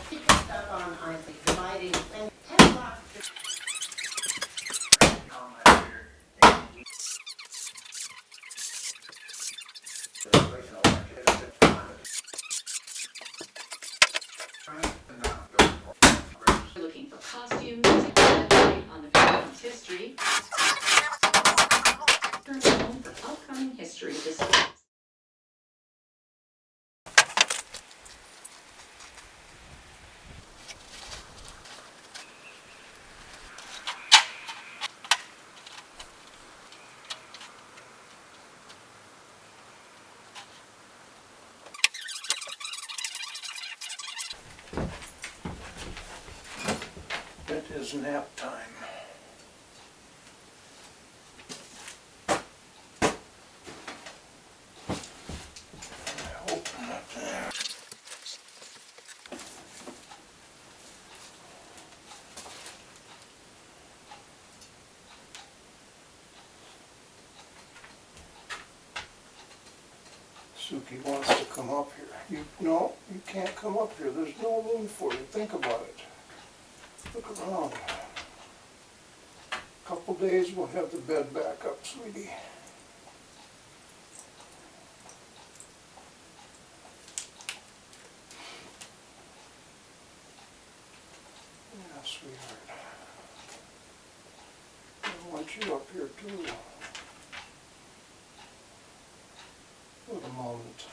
He picked up on Isaac dividing and 10 blocks. Looking for costumes, on the family's history, home for upcoming history displays. It is nap time. I hope not there. Suki wants to come up here. No, you can't come up here. There's no room for you. Think about it. Look around. Couple days we'll have the bed back up, sweetie. Yeah, sweetheart. I want you up here too. For the moment.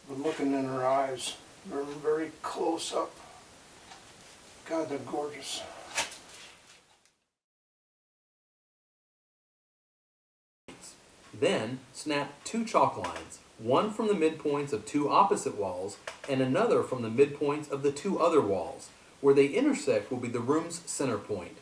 Been looking in her eyes. They're very close up. God, they're gorgeous. Then snap 2 chalk lines, one from the midpoints of 2 opposite walls and another from the midpoints of the 2 other walls. Where they intersect will be the room's center point.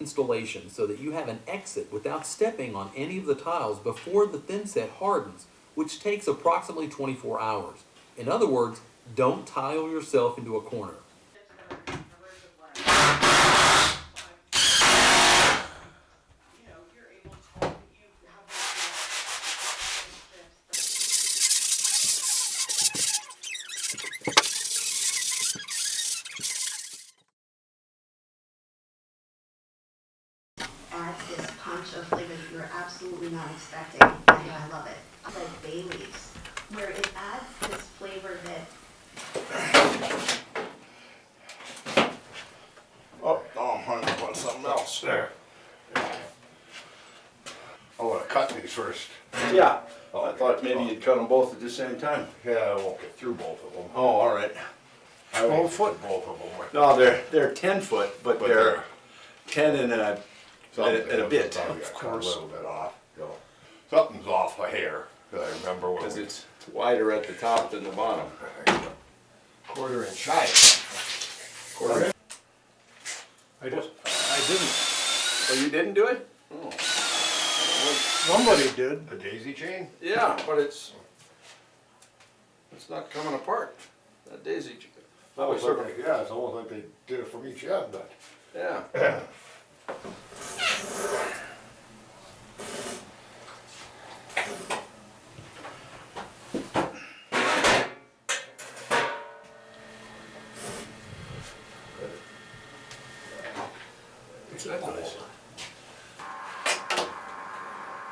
Installation so that you have an exit without stepping on any of the tiles before the thin set hardens, which takes approximately 24 hours. In other words, don't tile yourself into a corner. Adds this punch of flavor that you're absolutely not expecting, and I love it. It's like bay leaves, where it adds this flavor that. Oh, honey, I want something else there. I want to cut these first. Yeah, I thought maybe you'd cut them both at the same time. Yeah, I won't get through both of them. Oh, all right. I won't 12 get foot? through both of them. No, they're 10 foot, but they're 10 and a bit. Of course. A little bit off. You know. Something's off a hair. I remember when Because it's wider at the top than the bottom. quarter inch high. Quarter. I didn't. Oh, you didn't do it? Oh. Somebody did. A daisy chain? Yeah, but it's not coming apart. That daisy chain. Almost like yeah, it's almost like they did it from each end, but Yeah.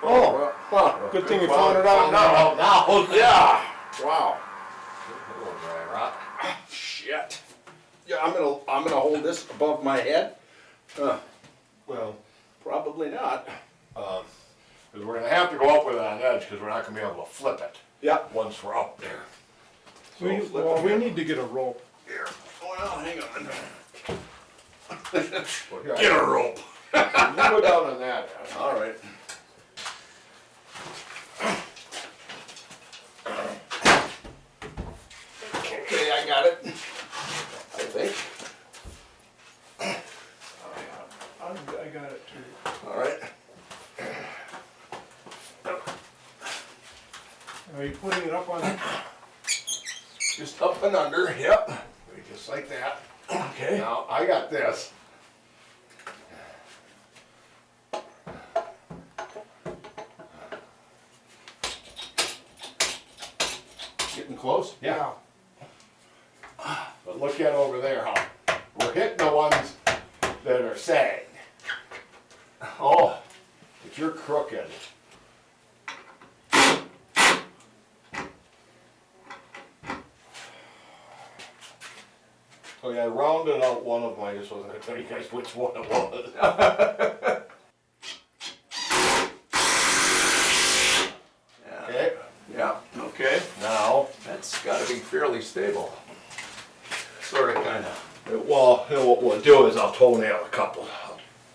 Oh, Well, good thing you found it out now. Now, yeah. Wow. dry rot. Shit. Yeah, I'm gonna hold this above my head. Well, Probably not. because we're gonna have to go up with it on edge because we're not gonna be able to flip it Yep. once we're up there. We need to get a rope. Here. Well, hang on. Well, here, Get a rope. You go down on that. All right. Okay, I got it. I think. I got it too. All right. Are you putting it up on? Just up and under. Yep. Just like that. Okay. Now, I got this. Getting close? Yeah. look at over there, how we're hitting the ones that are sagged. Oh, but you're crooked. Oh yeah, I rounded out one of them. I just wasn't gonna tell you guys which one it was. Okay, Yeah, okay. now, That's gotta be fairly stable. Sorta, kinda. well, what we'll do is I'll toenail a couple.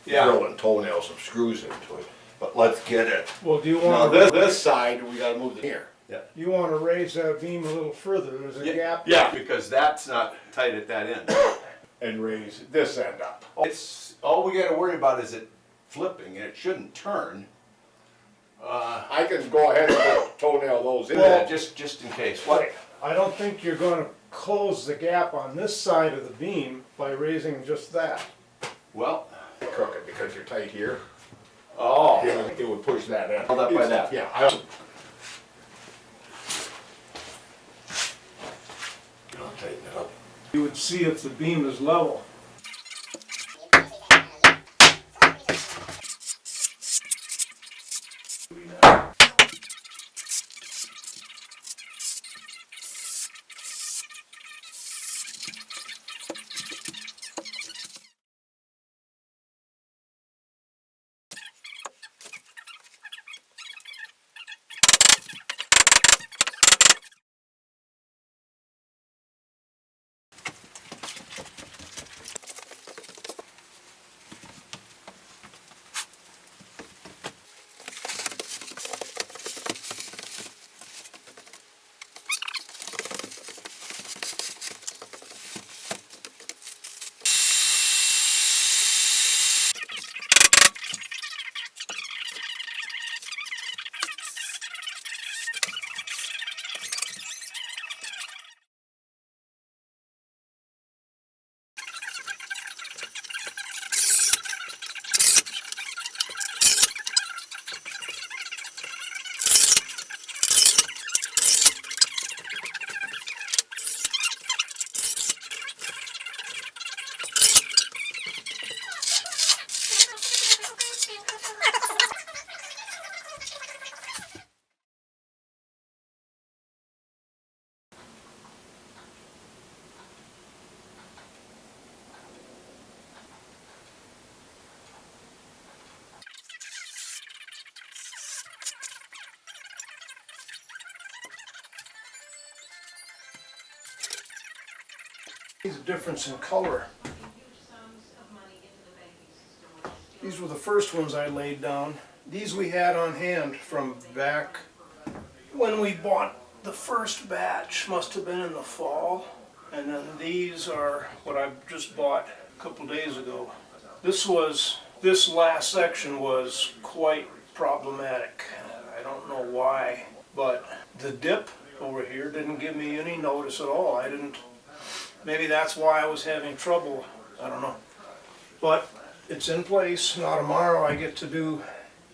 Yeah. Drill and toenail some screws into it. But let's get it. Well, do you Now want this side, we gotta move it here. you want to raise that beam a little further? There's a gap. Yeah. Because that's not tight at that end. And raise this end up. It's, all we gotta worry about is it flipping, and it shouldn't turn. I can go ahead and put toenail those in Yeah, there. just in case. What? I don't think you're going to close the gap on this side of the beam by raising just that. Well, Crooked because you're tight here. oh, It would push that in. Held up by that. Yeah. I'll tighten it up. You would see if the beam is level. There's a difference in color. These were the first ones I laid down. These we had on hand from back when we bought the first batch, must have been in the fall. And then these are what I just bought a couple days ago. This last section was quite problematic. I don't know why, but the dip over here didn't give me any notice at all. Maybe that's why I was having trouble, I don't know. But it's in place. Now tomorrow I get to do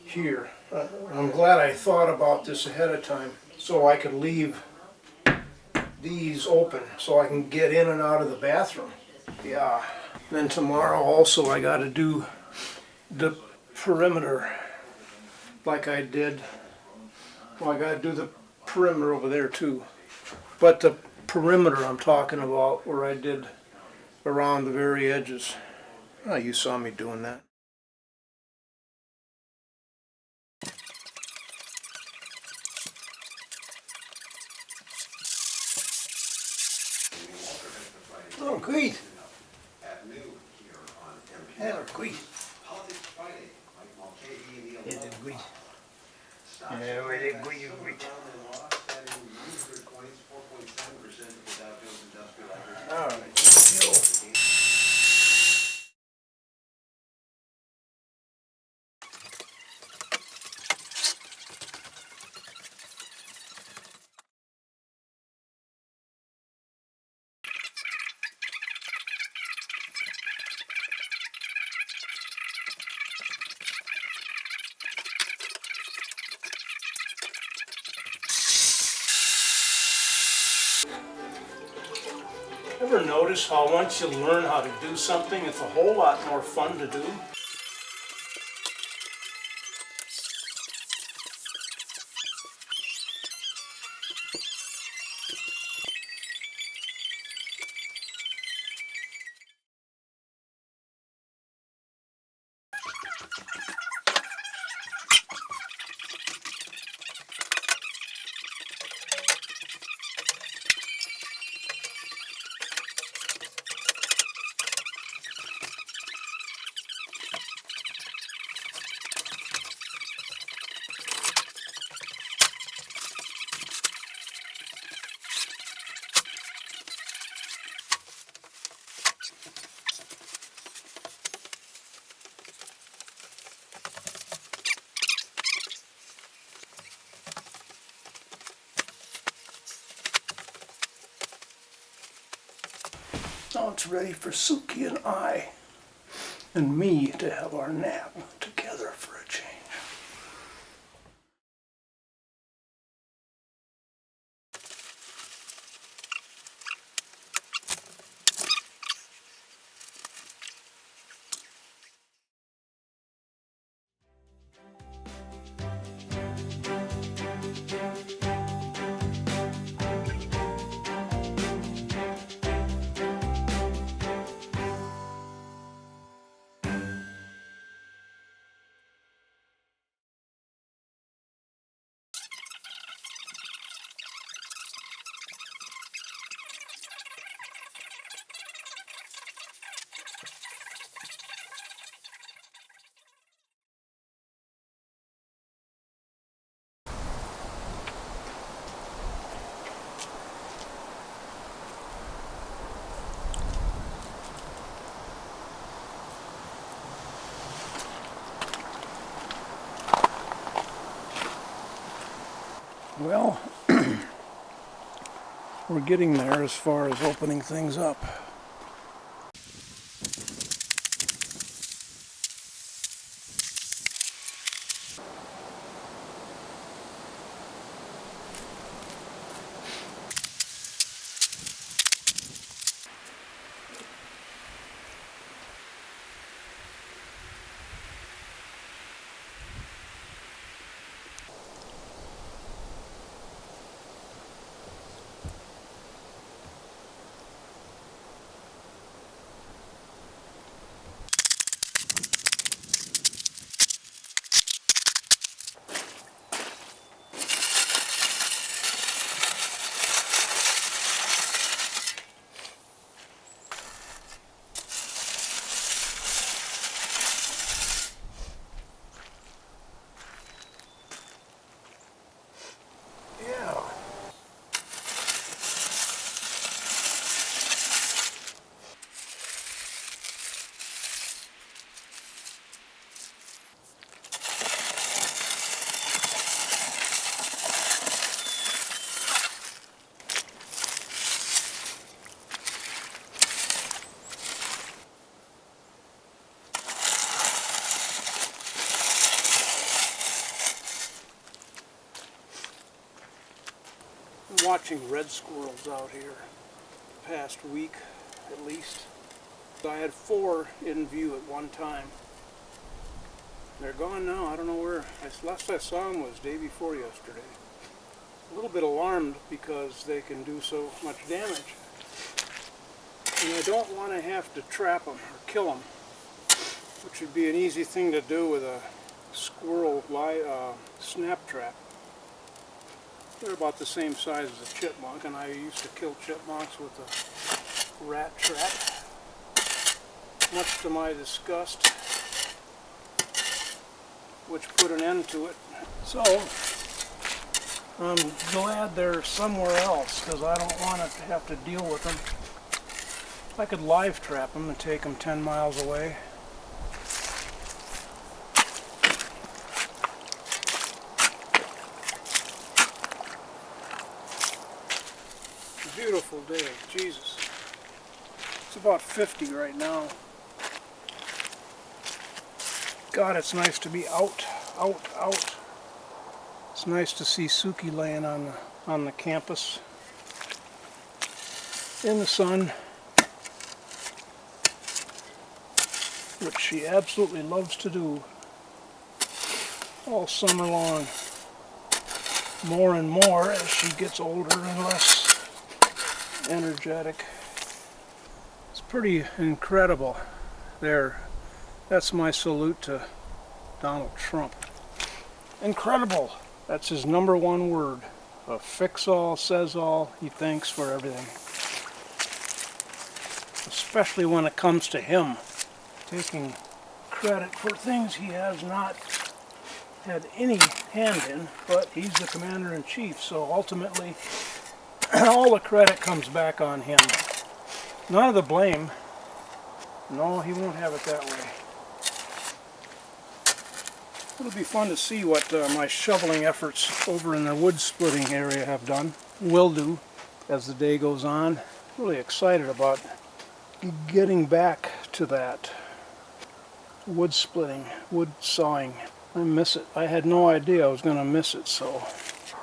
here. I'm glad I thought about this ahead of time so I could leave these open so I can get in and out of the bathroom. Yeah. Then tomorrow also I got to do the perimeter like I did. Well, I got to do the perimeter over there too. But the perimeter I'm talking about where I did around the very edges. Oh, you saw me doing that. Oh, great. Yeah, great. It is great. Yeah, it is great, great. All right, let's go. ever notice how once you learn how to do something, it's a whole lot more fun to do? Now it's ready for Suki and I and me to have our nap together for a change. Well, we're getting there as far as opening things up. Yeah. I'm watching red squirrels out here the past week at least. I had 4 in view at one time. They're gone now. I don't know where. Last I saw them was day before yesterday. A little bit alarmed because they can do so much damage. And I don't want to have to trap them or kill them, which would be an easy thing to do with a squirrel snap trap. They're about the same size as a chipmunk, and I used to kill chipmunks with a rat trap, much to my disgust, which put an end to it. So, I'm glad they're somewhere else, because I don't want to have to deal with them. I could live trap them and take them 10 miles away. Beautiful day, Jesus. It's about 50 right now. God, it's nice to be out. It's nice to see Suki laying on the campus in the sun, which she absolutely loves to do all summer long. More and more as she gets older and less energetic. It's pretty incredible. There, that's my salute to Donald Trump. Incredible. That's his number one word. A fix-all, says-all, he thanks for everything. Especially when it comes to him taking credit for things he has not had any hand in, but he's the commander-in-chief, so ultimately all the credit comes back on him. None of the blame. No, he won't have it that way. It'll be fun to see what my shoveling efforts over in the wood splitting area have done, will do, as the day goes on. Really excited about getting back to that. Wood splitting, wood sawing. I miss it. I had no idea I was going to miss it, so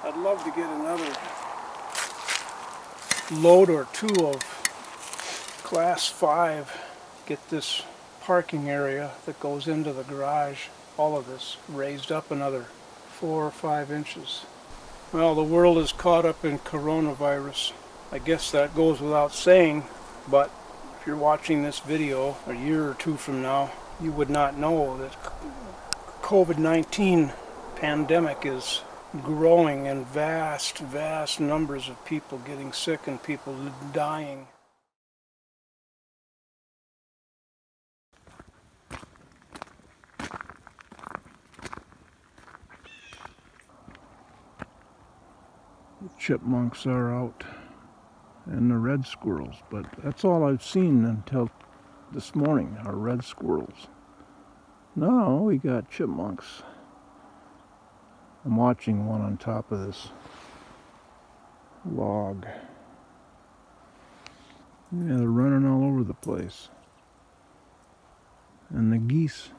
I'd love to get another load or two of Class 5. Get this parking area that goes into the garage, all of this, raised up another 4 or 5 inches. Well, the world is caught up in coronavirus. I guess that goes without saying, but if you're watching this video a year or two from now, you would not know that COVID-19 pandemic is growing and vast numbers of people getting sick and people dying. The chipmunks are out and the red squirrels, but that's all I've seen until this morning, are red squirrels. No, we got chipmunks. I'm watching one on top of this log. Yeah, they're running all over the place. And the geese.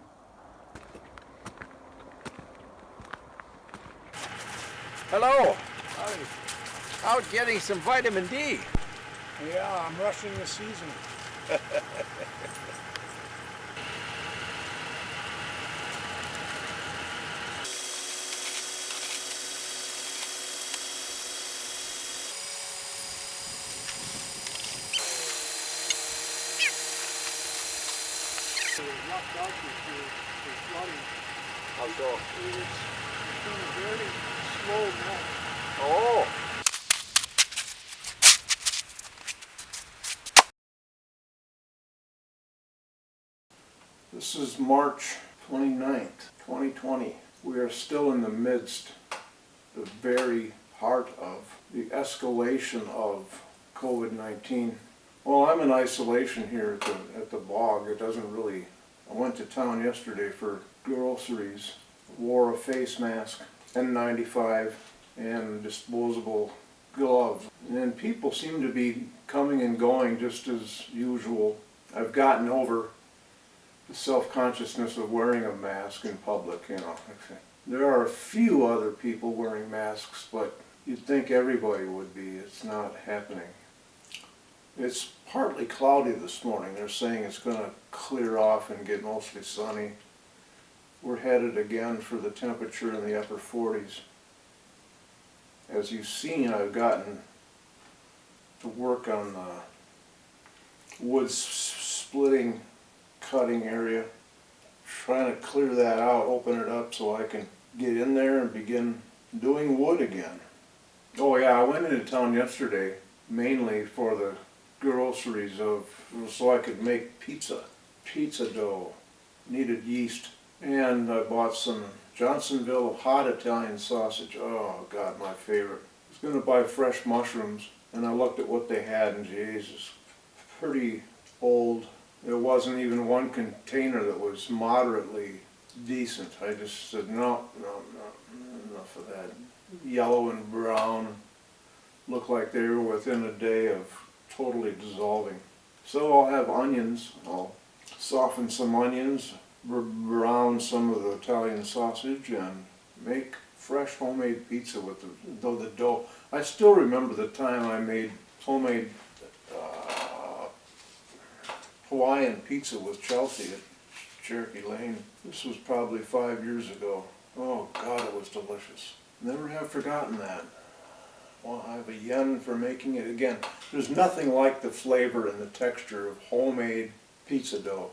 Hello. Out getting some vitamin D. Yeah, I'm rushing the season. How so? It's been a very slow melt. Oh. This is March 29th, 2020. We are still in the midst, the very heart of the escalation of COVID-19. Well, I'm in isolation here at the bog. It doesn't really... I went to town yesterday for groceries, wore a face mask, N95, and disposable gloves. And people seem to be coming and going just as usual. I've gotten over the self-consciousness of wearing a mask in public, you know. There are a few other people wearing masks, but you'd think everybody would be. It's not happening. It's partly cloudy this morning. They're saying it's going to clear off and get mostly sunny. We're headed again for the temperature in the upper 40s. As you've seen, I've gotten to work on the wood splitting, cutting area, trying to clear that out, open it up so I can get in there and begin doing wood again. Oh yeah, I went into town yesterday mainly for the groceries so I could make pizza dough. Needed yeast, and I bought some Johnsonville hot Italian sausage. Oh God, my favorite. I was going to buy fresh mushrooms, and I looked at what they had, and Jesus, pretty old. There wasn't even one container that was moderately decent. I just said, no, enough of that. Yellow and brown, looked like they were within a day of totally dissolving. So I'll have onions. I'll soften some onions, brown some of the Italian sausage, and make fresh homemade pizza with the dough. I still remember the time I made homemade Hawaiian pizza with Chelsea. Cherokee Lane. This was probably 5 years ago. Oh God, it was delicious. Never have forgotten that. Well, I have a yen for making it again. There's nothing like the flavor and the texture of homemade pizza dough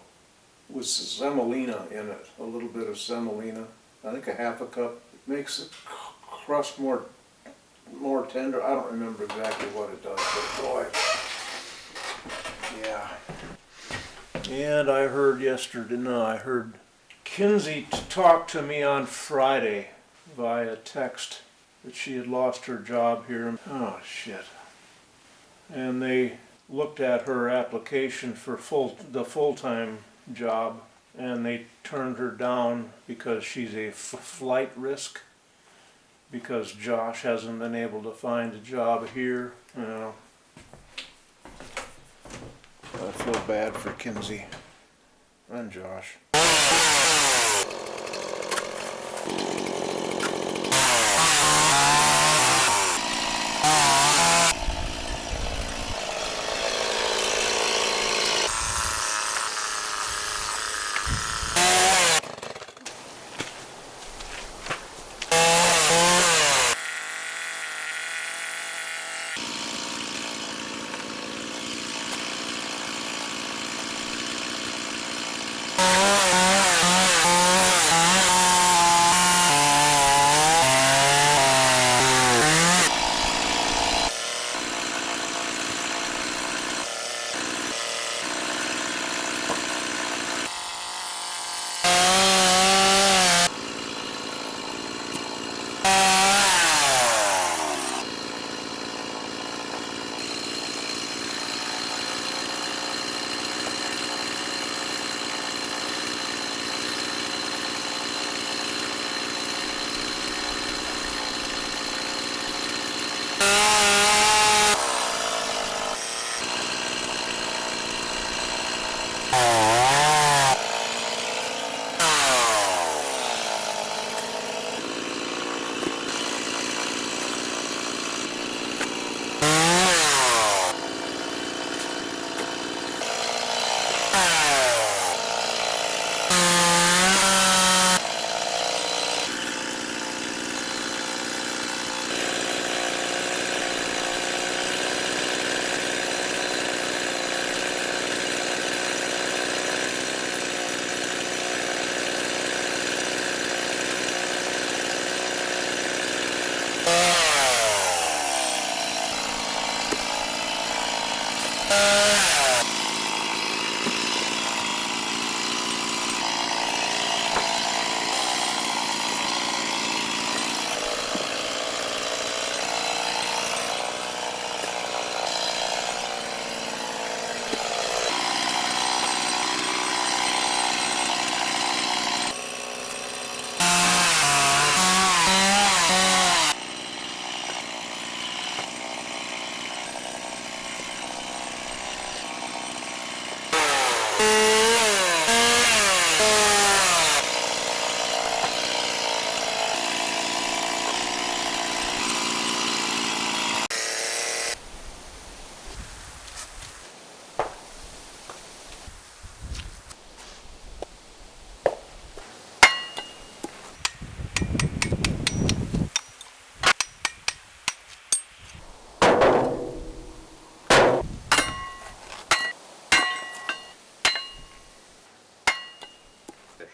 with semolina in it. A little bit of semolina. I think a half a cup. It makes the crust more tender. I don't remember exactly what it does, but boy, yeah. And I heard Kinsey talk to me on Friday via text that she had lost her job here. Oh shit. And they looked at her application for the full-time job, and they turned her down because she's a flight risk, because Josh hasn't been able to find a job here. You know, I feel bad for Kinsey and Josh.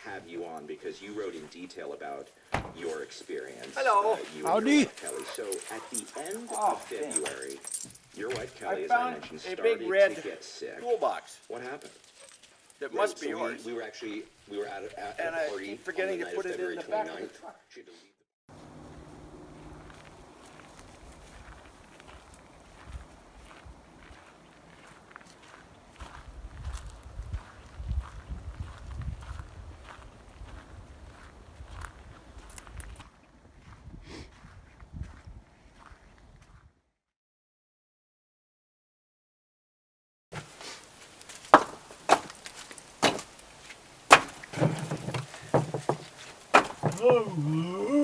Have you on because you wrote in detail about your experience. Hello. You Howdy. and your wife, Kelly. So at the end of February, your wife Kelly, as I mentioned, started to get sick. Toolbox. What happened? That must be So yours. We were at And a I party keep forgetting on the to night put of it in February the back of the 29th. truck. She had to leave Oh,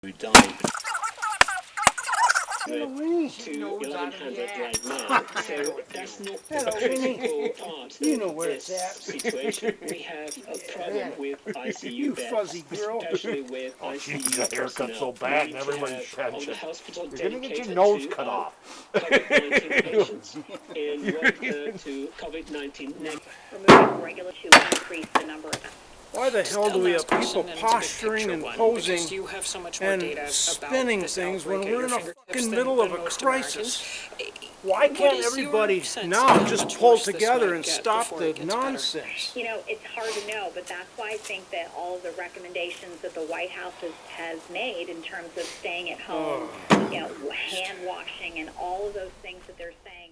who died to 1100 right now. So that's not the critical part of this situation. We have a problem with ICU beds, especially with ICU personnel. So bad and We everybody's have pension. the hospital You're gonna get your dedicated nose to, cut off. COVID-19 patients and one to COVID-19 negative. Removing regular to increase the number of Why the hell do we have people posturing and posing you have so much more and data spinning about this things when outbreak at we're your in a fingertips fucking than- middle of than a most crisis? Americans? Why What can't is your everybody sense now of how just much pull worse this together might and get stop before the it gets better? nonsense? You know, it's hard to know, but that's why I think that all of the recommendations that the White House has made in terms of staying at home, you know, hand washing and all of those things that they're saying.